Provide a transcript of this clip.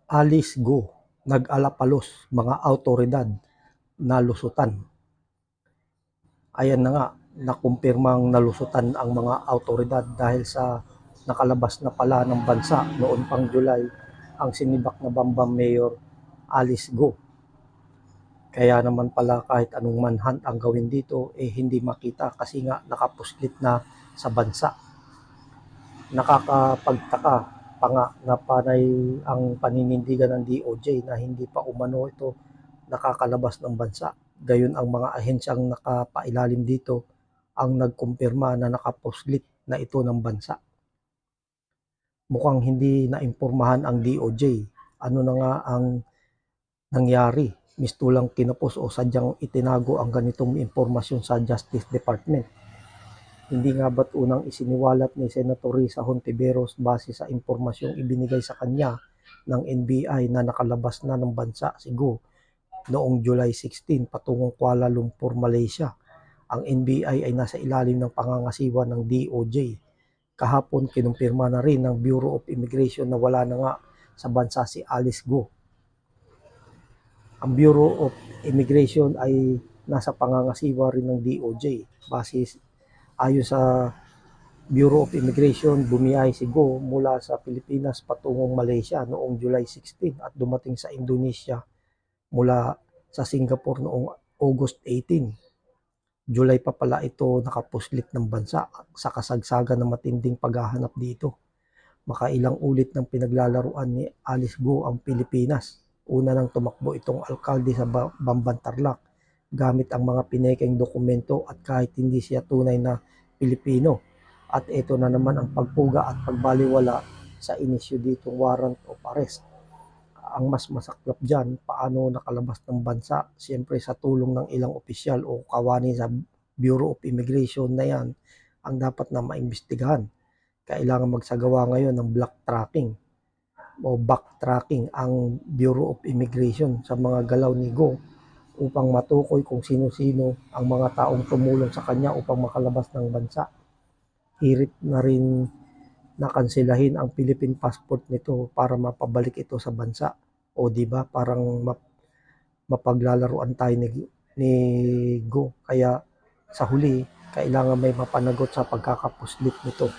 Alice Go, nag-alapalos mga awtoridad na lusutan. Ayan na nga, nakumpirmang nalusutan ang mga awtoridad dahil sa nakalabas na pala ng bansa noon pang July ang sinibak na Bambang Mayor Alice Go. Kaya naman pala kahit anong manhunt ang gawin dito, hindi makita kasi nga nakapuslit na sa bansa. Nakakapagtaka pa nga na panay ang paninindigan ng DOJ na hindi pa umano ito nakakalabas ng bansa. Gayon ang mga ahensyang nakapailalim dito ang nagkumpirma na nakapuslit na ito ng bansa. Mukhang hindi naimpormahan ang DOJ. Ano na nga ang nangyari? Mistulang kinapos o sadyang itinago ang ganitong impormasyon sa Justice Department? Hindi nga ba't unang isiniwalat ni Senator Risa Hontiveros base sa impormasyong ibinigay sa kanya ng NBI na nakalabas na ng bansa si Go noong July 16 patungong Kuala Lumpur, Malaysia. Ang NBI ay nasa ilalim ng pangangasiwa ng DOJ. Kahapon kinumpirma na rin ng Bureau of Immigration na wala na nga sa bansa si Alice Go. Ang Bureau of Immigration ay nasa pangangasiwa rin ng DOJ. Ayon sa Bureau of Immigration, bumiyahe si Go mula sa Pilipinas patungong Malaysia noong July 16 at dumating sa Indonesia mula sa Singapore noong August 18. July pa pala ito nakapuslit ng bansa sa kasagsagan ng matinding paghahanap dito. Makailang ulit ng pinaglalaruan ni Alice Go ang Pilipinas. Una nang tumakbo itong alkalde sa Bamban Tarlac gamit ang mga pinekeng dokumento at kahit hindi siya tunay na Pilipino. At ito na naman ang pagpuga at pagbaliwala sa inisyu ditong warrant of arrest. Ang mas masaklap dyan, paano nakalabas ng bansa? Siyempre sa tulong ng ilang opisyal o kawani sa Bureau of Immigration na yan ang dapat na maimbestigahan. Kailangan magsagawa ngayon ng backtracking ang Bureau of Immigration sa mga galaw ni Go upang matukoy kung sino-sino ang mga taong tumulong sa kanya upang makalabas ng bansa. Hirit na rin nakansilahin ang Philippine passport nito para mapabalik ito sa bansa. O di ba parang mapaglalaruan tayo ni Go. Kaya sa huli, kailangan may mapanagot sa pagkakapuslit nito.